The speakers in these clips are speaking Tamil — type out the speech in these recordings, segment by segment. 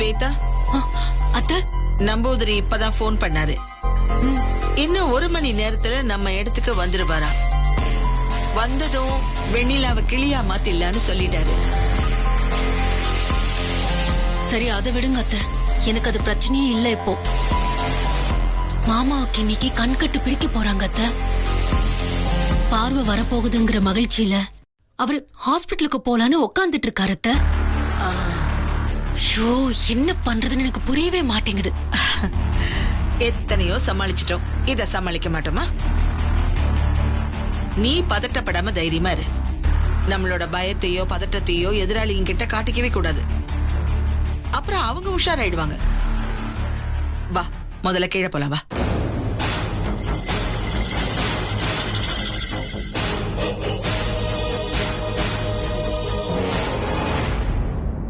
ஸ்வேதா, அத்தை, நம்பூதிரி இப்பதான் போன் பண்ணாரு. இன்னும் 1 மணி நேரத்துல நம்ம இடத்துக்கு வந்துருவாரா. வந்ததும் வெண்ணிலாவை கிளியா மாத்திடலான்னு சொல்லிட்டாரு. சரி அதை விடுங்க அத்தை, எனக்கு அது பிரச்சனையே இல்ல. இப்போ மாமாவுக்கு இன்னைக்கு கண்கட்டு பிரிக்க போறாங்க அத்தை. பார்வை வரப்போகுதுங்கிற மகிழ்ச்சியில அவரு ஹாஸ்பிட்டலுக்கு போலான்னு உட்காந்துட்டு இருக்காரு அத்தை. ஐயோ, என்ன பண்றதுன்னு எனக்கு புரியவே மாட்டேங்குது. எத்தனையோ சமாளிச்சிட்டோம், இத சமாளிக்க மாட்டோமா? நீ பதட்டப்படாம தைரியமா இரு. நம்மளோட பயத்தையோ பதட்டத்தையோ எதிராளிங்க கிட்ட காட்டிக்கவே கூடாது. அப்புறம் அவங்க உஷாராயிடுவாங்க. வா, முதல்ல கீழே போலாம். வா.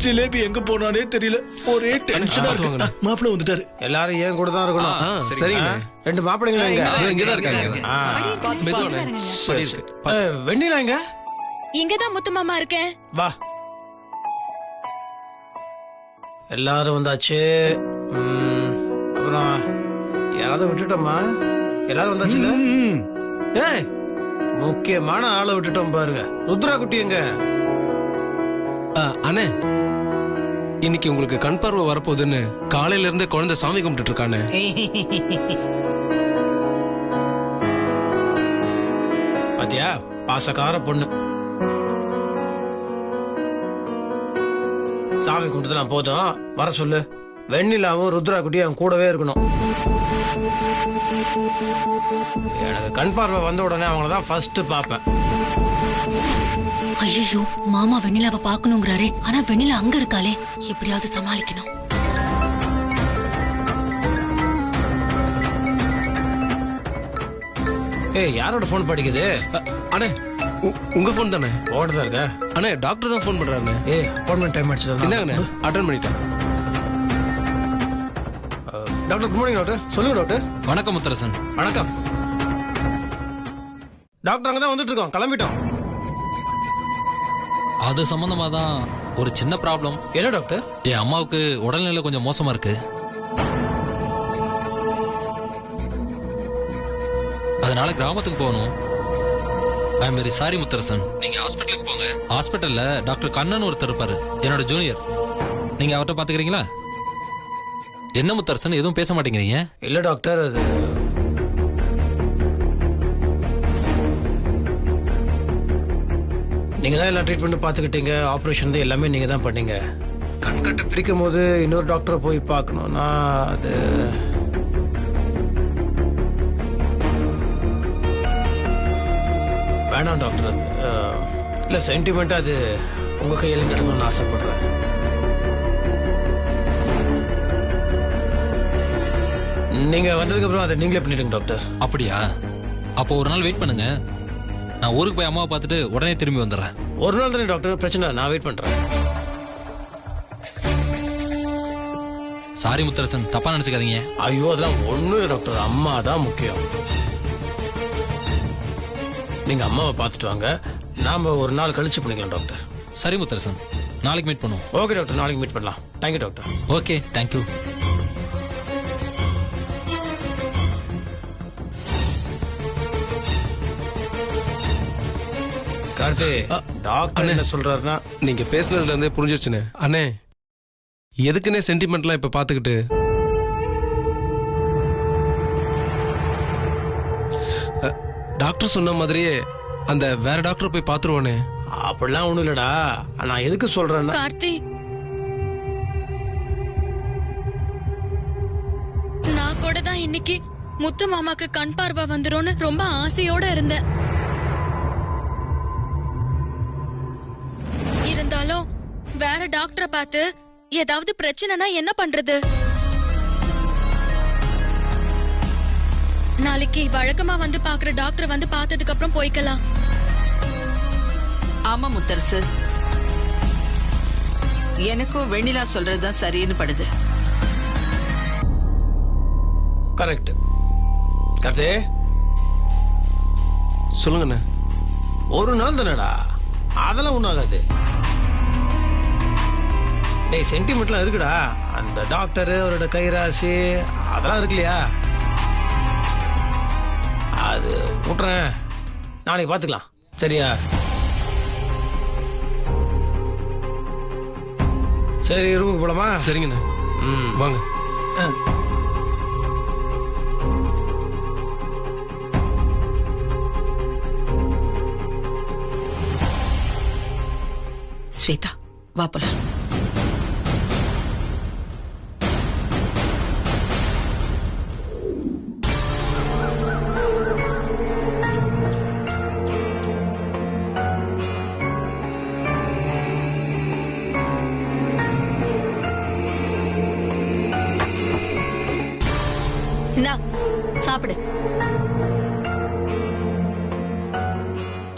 ஜிலேபி எங்க போனானே தெரியல, ஒரே டென்ஷனா இருக்கு. மாப்பிள்ள வந்துட்டாரு. எல்லாரும் ஏன் கூட தான் இருக்கணும். சரிங்க. 2 மாப்பிள்ளைங்க இங்கதான் இருக்காங்க. வெண்ணிலா எங்க? இங்கதான் முத்து மாமா இருக்கேன். வா, எல்லாரும் வந்தாச்சு. அப்புறம் யாராவது விட்டுட்டோமா? எல்லாரும் வந்தாச்சுல? ஏய், முக்கியமான ஆளை விட்டுட்டோம் பாருங்க. ருத்ரா குட்டி எங்க? அண்ணே, இன்னைக்கு உங்களுக்கு கண் பார்வை வரப்போகுதுன்னு காலையில இருந்தே குழந்தை சாமி கும்பிட்டு இருக்கானே. பாத்தியா, பாசக்கார பொண்ணு. சாமி கும்பிட்டுலாம் போதும், வர சொல்லு. வெண்ணிலாவும் ருத்ரா குட்டியும் அவன் கூடவே இருக்கணும். எனக்கு கண் பார்வை வந்த உடனே அவங்களதான் ஃபர்ஸ்ட் பாப்பேன். ஐயோ, மாமா வெண்ணிலாவை பாக்கணுங்கிறாரே, ஆனா வெண்ணிலா அங்க இருக்காளே, எப்படியாவது சமாளிக்கணும். ஏய், யாரோட போன் படிக்குது? அண்ணே, உங்க போன் தானே? ஓடுதா இருக்க? அண்ணே, டாக்டர் தான் போன் பண்றாரு. ஏய், அப்பாயின்மெண்ட் டைம் ஆயிடுச்சு. என்னங்கண்ணே, அட்டெண்ட் பண்ணிட்டேன். Doctor, good morning doctor. சொல்லுங்க டாக்டர். வணக்கம் முத்தரசன். வணக்கம் டாக்டர். அங்கதான் வந்துட்டு இருக்கோம், கிளம்பிட்டோம். அது சம்பந்தமா தான் ஒரு சின்ன ப்ராப்ளம். என்ன டாக்டர்? என் அம்மாவுக்கு உடல்நிலை கொஞ்சம் மோசமா இருக்கு. அதனால கிராமத்துக்கு போகணும். I am very sorry Mutharasan. நீங்க ஹாஸ்பிட்டலுக்கு போங்க. ஹாஸ்பிட்டல்ல டாக்டர் கண்ணன் ஒருத்தர் இருப்பாரு, என்னோட ஜூனியர். நீங்க அவர்கிட்ட பாத்துக்கிறீங்களா? என்ன முத்தரசன், எதுவும் பேச மாட்டேங்கிறீங்க? இல்ல டாக்டர், அது நீங்க தான் எல்லாம் ட்ரீட்மெண்ட் பார்த்துக்கிட்டீங்க. ஆப்ரேஷன் எல்லாமே நீங்க தான் பண்ணீங்க. கண்கட்டு பிரிக்கும் போது இன்னொரு டாக்டரை போய் பார்க்கணும்னா அது வேணாம் டாக்டர். அது இல்லை, சென்டிமெண்ட் அது உங்க கையில் நடக்கணும்னு ஆசைப்படுறேன். நீங்க வந்ததுக்கு அப்புறம் அதை நீங்களே பண்ணிடுங்க டாக்டர். அப்படியா? அப்போ ஒரு நாள் வெயிட் பண்ணுங்க. நான் ஊருக்கு போய் அம்மாவை பார்த்துட்டு உடனே திரும்பி வந்துடுறேன். ஒரு நாள் தானே டாக்டர், பிரச்சனை, நான் வெயிட் பண்றேன். சாரி முத்தரசன், தப்பா நினைச்சுக்காதீங்க. ஐயோ, அதெல்லாம் ஒண்ணும் இல்லை டாக்டர், அம்மா தான் முக்கியம். நீங்க அம்மாவை பார்த்துட்டு வாங்க, நாம ஒரு நாள் கழிச்சு பண்ணிக்கலாம் டாக்டர். சரி முத்தரசன், நாளைக்கு மீட் பண்ணுவோம். ஓகே டாக்டர், நாளைக்கு மீட் பண்ணலாம். Thank you doctor. Okay, thank you. Karthi, doctor என்ன சொல்றாருன்னா, நீங்க பேசுனதுல இருந்தே புரிஞ்சிருச்சுனே. அண்ணே, எதுக்குன்னே சென்டிமெண்ட்லாம் இப்ப பாத்துக்கிட்டு? டாக்டர் சொன்ன மாதிரியே அந்த வேற டாக்டர் போய் பாத்துருவானே. அப்படிலாம் ஒண்ணும் இல்லடா. நான் எதுக்கு சொல்றேன்னா, கார்த்தி, நான் கூட தான் இன்னைக்கு முத்து மாமாக்கு கண் பார்வை வந்துரும்னு ரொம்ப ஆசையோட இருந்தேன். இருந்தாலும் வேற டாக்டரை பார்த்து ஏதாவது பிரச்சனைனா என்ன பண்றது? நாளைக்கு வழக்கமா வந்து பாக்குற டாக்டர் வந்து பார்த்ததுக்கு அப்புறம் போய்க்கலாம். ஆமா முத்தரசு, எனக்கும் வெண்ணிலா சொல்றதுதான் சரின்னு படுது. கரெக்ட். கார்த்தி, சொல்லுங்கண்ணே. ஒரு நாள் தானடா, அதெல்லாம் ஒன்றும் ஆகாது. டேய் சென்டிமெண்ட்லாம் இருக்குடா. அந்த டாக்டரு அவரோட கைராசி அதெல்லாம் இருக்கு இல்லையா, அது விட்டுறேன், நாளைக்கு பார்த்துக்கலாம் சரியா? சரி ரூமுக்கு போலாமா? சரிங்கண்ணா. ம் வாங்க. ஸ்வேதா வா போலாம். இந்தா சாப்பிடு.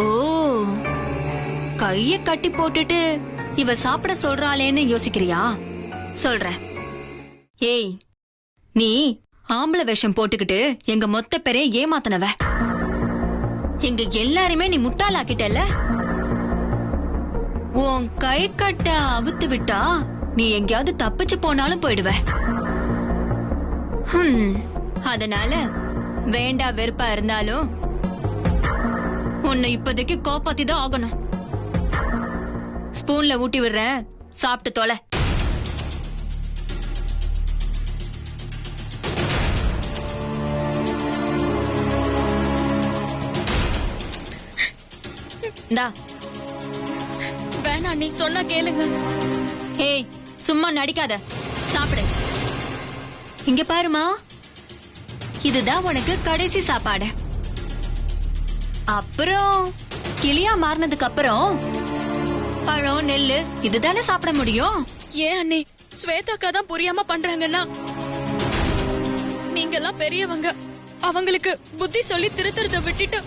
ஓ, கைய கட்டி போட்டுட்டு இவ சாப்பிட சொல்றாளேன்னு யோசிக்கிறியா? சொல்றேன். ஏய், நீ ஆம்பளை வேஷம் போட்டுக்கிட்டு எங்க மொத்த பேரே ஏமாத்தனவ. எங்க எல்லாருமே நீ முட்டாளாக்கிட்டல. உன் கை கட்ட அவுத்து விட்டா நீ எங்கேயாவது தப்பிச்சு போனாலும் போயிடுவ. அதனால வேண்டா வெறுப்பா இருந்தாலும் உன்னை இப்போதைக்கு காப்பாத்தி தான் ஆகணும். ஸ்பூன்ல ஊட்டி விடுறேன், சாப்பிட்டு தொலை. இந்தா. வேணா, நீ சொன்னா கேளுங்க. ஏய், சும்மா நடிக்காத, சாப்பிடு. இங்க பாருமா, இதுதான் உனக்கு கடைசி சாப்பாடு. அப்புறம் கிளியா மாறினதுக்கு அப்புறம் பழம் நெல்லு இதுதானே சாப்பிட முடியும். ஏன் அண்ணி ஸ்வேதாக்கா தான் புரியாம பண்றாங்கன்னா, நீங்க எல்லாம் பெரியவங்க, அவங்களுக்கு புத்தி சொல்லி திருத்தறத விட்டுட்டு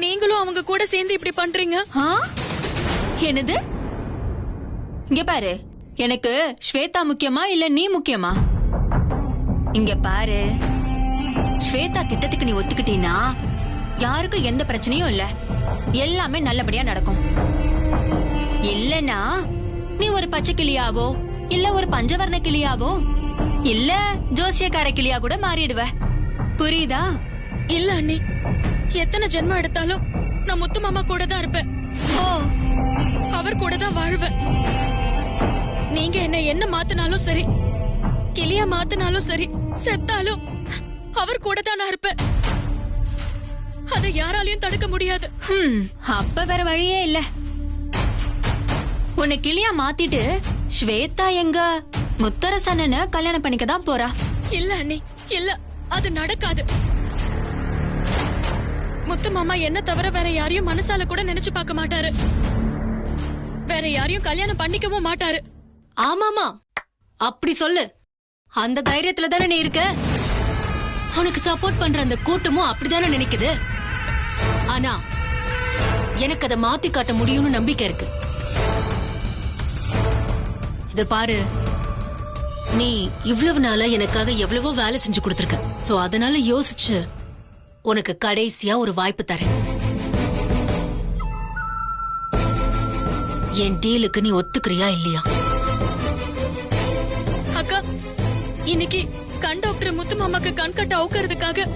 நீங்களும் அவங்க கூட சேர்ந்து இப்படி பண்றீங்க. ஆ? என்னது? இங்க பாரு, எனக்கு ஸ்வேதா முக்கியமா இல்ல நீ முக்கியமா? இங்க பாரு, ஸ்வேதா திட்டத்துக்கு நீ ஒத்துக்கிட்டீனா யாருக்கும் எந்த பிரச்சனையும் இல்ல, எல்லாமே நல்லபடியா நடக்கும். இல்லனா நீ ஒரு பச்சை கிளியாவோ இல்ல ஒரு பஞ்சவர்ண கிளியாவோ இல்ல ஜோசியக்கார கிளியா கூட மாறிடுவ. புரியுதா? இல்ல அண்ணி, எத்தனை ஜென்மம் எடுத்தாலும் நான் முத்து மாமா கூட தான் இருப்பேன். ஓ, அவர் கூட தான் வாழ்வேன். நீங்க என்ன மாத்தினாலும் சரி, கிளியா மாத்தினாலும் சரி, செத்தாலும் அவர் கூட தான் நான் இருப்பேன். அதை யாராலையும் தடுக்க முடியாது. அப்ப வேற வழியே இல்ல. உன்னை கிளியா மாத்திட்டு ஸ்வேதா எங்க முத்தரசன கல்யாணம் பண்ணிக்க தான் போறா. இல்ல அண்ணி, இல்ல, அது நடக்காது. முத்து மாமா என்ன தவிர வேற யாரையும் மனசால கூட நினைச்சு பார்க்க மாட்டாரு. வேற யாரையும் கல்யாணம் பண்ணிக்கவும் மாட்டாரு. ஆமாமா, அப்படி சொல்லு. அந்த தைரியத்துல தானே நீ இருக்க. உனக்கு சப்போர்ட் பண்ற அந்த கூட்டமும் அப்படிதானே நினைக்குது. ஆனா எனக்கு அதை மாத்தி காட்ட முடியும்னு நம்பிக்கை இருக்கு. இத பாரு, நீ இவ்வளவு நாளா எனக்காக எவ்வளவோ வேலை செஞ்சு கொடுத்திருக்க. சோ அதனால யோசிச்சு உனக்கு கடைசியா ஒரு வாய்ப்பு தரேன். என் டீலுக்கு நீ ஒத்துக்கிறியா இல்லையா? அக்கா, இன்னைக்கு கண் டாக்டர் முத்து மாமாக்கு கண் கட்ட அவுக்கிறதுக்காக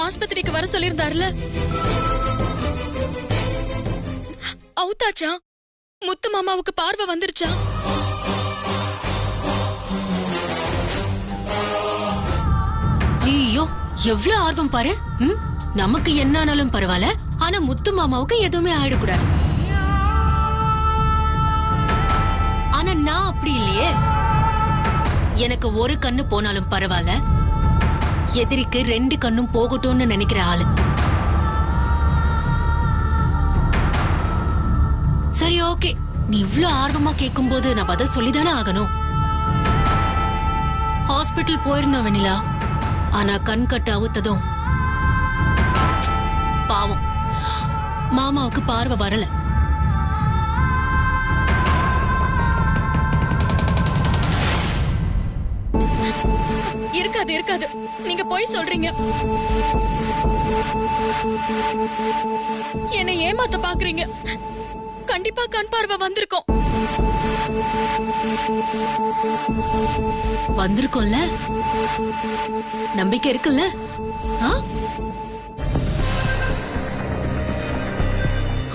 ஆஸ்பத்திரிக்கு வர சொல்லியிருந்தாருல, அவுத்தாச்சா? முத்து மாமாவுக்கு பார்வை வந்துருச்சா? ஐயோ, எவ்வளவு ஆர்வம் பாரு. நமக்கு என்ன ஆனாலும் பரவாயில்ல, ஆனா முத்து மாமாவுக்கு எதுவுமே ஆயிடக்கூடாது. ஆனா நான் அப்படி இல்லையே. எனக்கு ஒரு கண்ணு போனாலும் பரவாயில்ல, எதிரிக்கு 2 கண்ணும் போகட்டும்னு நினைக்கிற ஆளு. சரி, ஓகே, நீ இவ்ளோ ஆர்வமா கேட்கும் போது நான் பதில் சொல்லிதானே ஆகணும். ஹாஸ்பிட்டல் போயிருந்தோம் வெண்ணிலா. ஆனா கண் கட்ட அவுத்ததும் பாவம் மாமாவுக்கு பார்வை வரல. இருக்காது இருக்காது, நீங்க போய் சொல்றீங்க. என்னை ஏமாத்த பாக்குறீங்க. கண்டிப்பா கண் பார்வை வந்திருக்கும். வந்திருக்கோம்ல, நம்பிக்கை இருக்குல்ல? ஆ?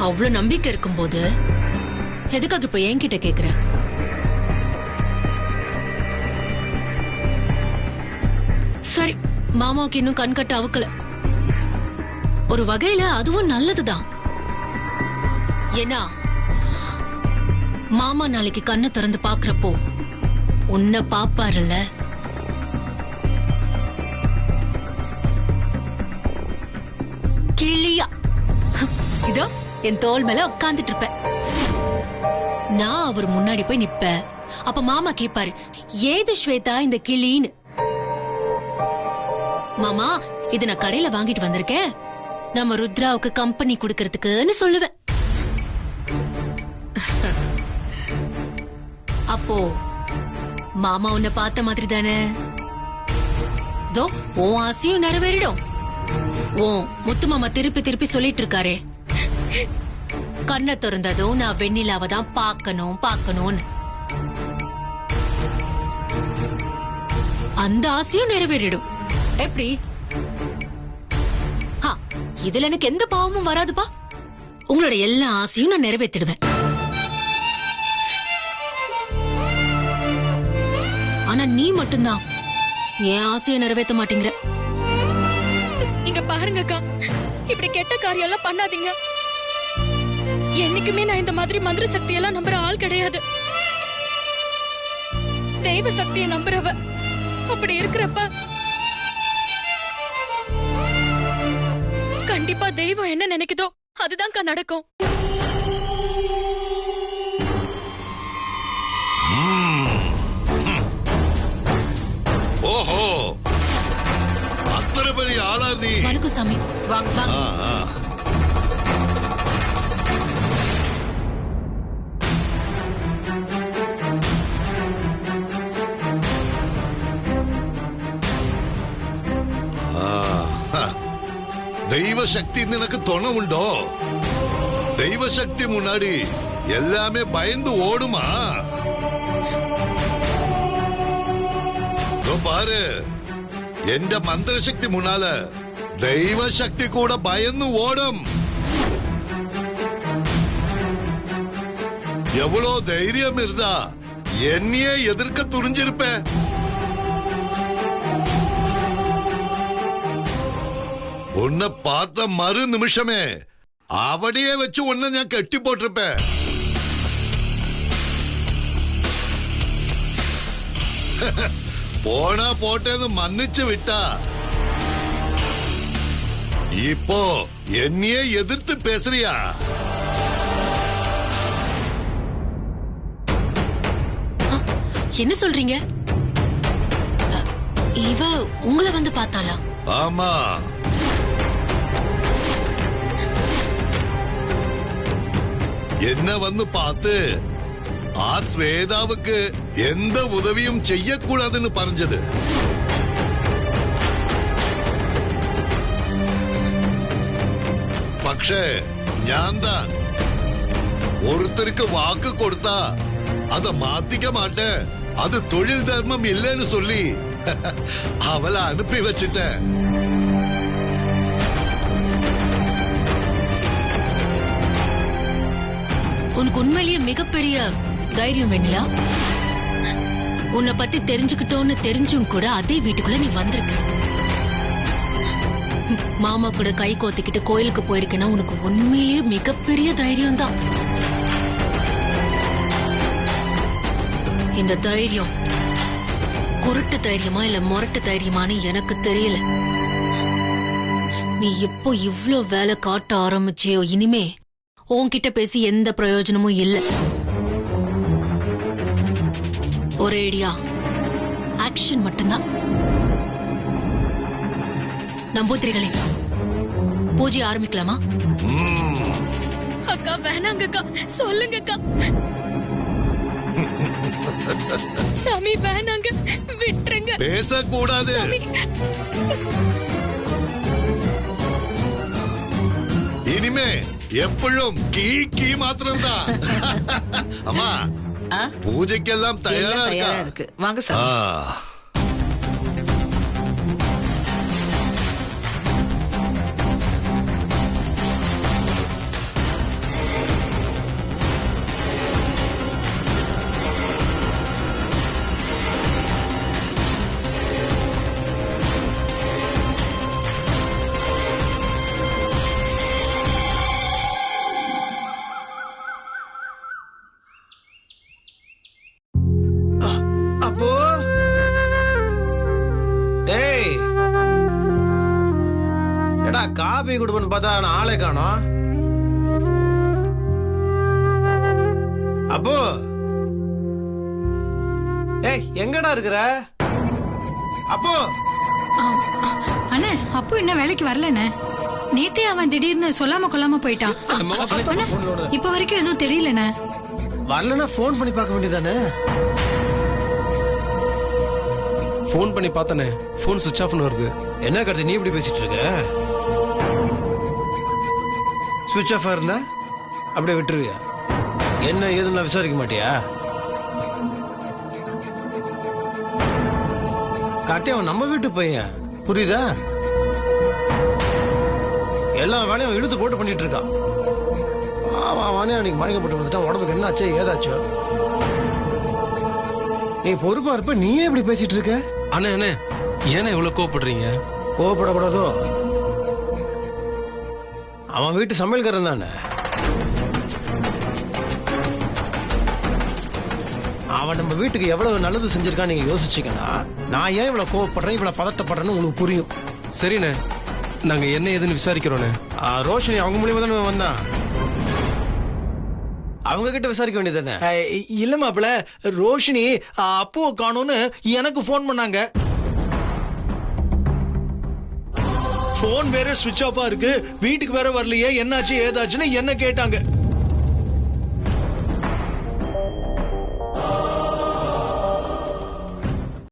அவ்வளவு நம்பிக்கை இருக்கும்போது எதுக்காக இப்ப என்கிட்ட கேக்குற? சரி, மாமாவுக்கு இன்னும் கண்கட்ட அவுக்கல. ஒரு வகையில அதுவும் நல்லதுதான். ஏன்னா மாமா நாளைக்கு கண்ணை திறந்து பாக்குறப்போ உன்னை பாப்பாருல்ல. கிளியா இதோ என் தோள் மேல உட்கார்ந்துட்டு இருப்பேன். நான் அவர் முன்னாடி போய் நிப்பேன். அப்ப மாமா கேப்பாரு, ஏது ஸ்வேதா இந்த கிளின்னு. மாமா, இது நான் கடையில வாங்கிட்டு வந்திருக்கேன், நம்ம ருத்ராவுக்கு கம்பெனி கொடுக்கறதுக்குன்னு சொல்லுவேன். அப்போ மாமா உன்னை பார்த்த மாதிரி தானே? தோ உன் ஆசையும் நிறைவேறிடும். ஓ முத்து மாமா திருப்பி திருப்பி சொல்லிட்டு இருக்காரே, கண்ணை திறந்ததும் நான் வெண்ணிலாவை தான் பார்க்கணும்னு. அந்த ஆசையும் நிறைவேறிடும். எப்படி? இதுல எனக்கு எந்த பாவமும் வராதுப்பா. உங்களோட எல்லா ஆசையும் நான் நிறைவேற்றிடுவேன். ஆனா நீ மட்டும்தான் என் ஆசையை நிறைவேற்ற மாட்டேங்கிற. இங்க பாருங்க அக்கா, இப்படி கெட்ட காரியம் எல்லாம் பண்ணாதீங்க. என்னைக்குமே நான் இந்த மாதிரி மந்திர சக்தியெல்லாம் நம்புற ஆள் கிடையாது. தெய்வ சக்தியை நம்புறவ. அப்படி இருக்கிறப்ப கண்டிப்பா தெய்வம் என்ன நினைக்குதோ அதுதான்க்கா நடக்கும். ஓஹோ, அத்தனை பெரிய ஆளா நீ. வணக்கம் சாமி. வாங்க சாமி. தெய்வ சக்தி எனக்கு துணை உண்டோ? தெய்வ சக்தி முன்னாடி எல்லாமே பயந்து ஓடுமா? பாரு, எந்த மந்திர சக்தி முன்னால தெய்வ சக்தி கூட பயந்து ஓடும். எவ்வளவு தைரியம் இருந்தா என்னையே எதிர்க்க துணிஞ்சிருப்ப. உன்னை பார்த்த மறு நிமிஷமே அவனையே வச்சு உன்னை நான் கட்டி போட்டிருப்பேன். போனா போட்டேன்னு மன்னிச்சு விட்டா இப்போ என்னையே எதிர்த்து பேசுறியா? என்ன சொல்றீங்க? இவ உங்களை வந்து பார்த்தாளா? ஆமா, என்ன வந்து பார்த்து ஸ்வேதாவுக்கு எந்த உதவியும் செய்யக்கூடாதுன்னு பறஞ்சது. പക്ഷേ ഞാൻ தான் ஒருத்தருக்கு வாக்கு கொடுத்தா அத மாத்திக்க மாட்டேன், அது தொழில் தர்மம் இல்லைன்னு சொல்லி அவளை அனுப்பி வச்சிட்டேன். உனக்கு உண்மையிலேயே மிகப்பெரிய தைரியம் வேணிலா. உன்னை பத்தி தெரிஞ்சுக்கிட்டோன்னு தெரிஞ்சும் கூட அதே வீட்டுக்குள்ள நீ வந்திருக்க. மாமா கூட கை கோத்திக்கிட்டு கோயிலுக்கு போயிருக்கேன்னா உனக்கு உண்மையிலேயே மிகப்பெரிய தைரியம் தான். இந்த தைரியம் குருட்டு தைரியமா இல்ல முரட்டு தைரியமான்னு எனக்கு தெரியல. நீ எப்போ இவ்ளோ வேலை காட்ட ஆரம்பிச்சியோ, இனிமே உன்கிட்ட பேசி எந்த பிரயோஜனமும் இல்ல. ஒரேடியா ஆக்ஷன் மட்டும்தான். நம்பூத்திரிகளே, பூஜை ஆரம்பிக்கலாமா? அக்கா வேணாங்க அக்கா, சொல்லுங்க அக்கா. சாமி வேணாங்க, விட்டுருங்க. பேசக்கூடாது. இனிமே எப்பழும் கீ கீ மாத்திரம் தான். அம்மா, ஆ? பூஜைக்கெல்லாம் தயாரா எல்லாம் இருக்கா தயாரா இருக்கு வாங்க சாமி. அப்போ டேய் எடா காபி குடுப்பன்னு பார்த்தா நான் ஆளே காணோம். அப்போ ஏய் எங்கடா இருக்கிற? அப்போ அண்ணே அப்போ இன்னும் வேலைக்கு வரலண்ணே. நேத்தே அவன் திடீர்னு சொல்லாம கொள்ளாம போயிட்டான். அண்ணே, இப்ப வரைக்கும் எதுவும் தெரியலண்ணே. வரலன்னா போன் பண்ணி பார்க்க வேண்டியதானே? ஃபோன் பண்ணி பார்த்தனே, ஃபோன் சுவிட்ச் ஆஃப்னு வருது. என்ன கருத்து நீ இப்படி பேசிட்டு இருக்க? சுவிட்ச் ஆஃபா இருந்தா அப்படியே விட்டுருவியா? என்ன ஏதுன்னு விசாரிக்க மாட்டியா? காட்டி அவன் நம்ம வீட்டு பையன், புரியுதா? எல்லா வேலையும் அவன் இழுத்து போட்டு பண்ணிட்டு இருக்கான். அவனே அன்னைக்கு மயக்கம் போட்டு வந்துட்டான். உடம்புக்கு என்ன ஆச்சோ ஏதாச்சோ? நீ பொறுப்பா இருப்ப, நீயே இப்படி பேசிட்டு இருக்க? அண்ணே அண்ணே, ஏன்னா இவ்வளவு கோவப்படுறீங்க? கோவப்படக்கூடாதோ? அவன் வீட்டு சமையல்காரன் தானே. அவன் நம்ம வீட்டுக்கு எவ்வளவு நல்லது செஞ்சிருக்கான்னு நீங்க யோசிச்சீங்கன்னா நான் ஏன் இவ்வளவு கோவப்படுறேன், இவ்வளவு பதட்டப்படுறேன்னு உங்களுக்கு புரியும். சரிண்ணே, நாங்க என்ன ஏதுன்னு விசாரிக்கிறோண்ணே. ரோஷினி அவங்க மூலியமா தானே வந்தான். அவங்க கிட்ட விசாரிக்க வேண்டியதானே? இல்ல மாப்பிள, ரோஷினி அப்போ காணோன்னு எனக்கு போன் பண்ணாங்க. போன் வேற சுவிட்ச் ஆஃபா இருக்கு, வீட்டுக்கு வேற வரலையே, என்னாச்சு ஏதாச்சுன்னு என்ன கேட்டாங்க.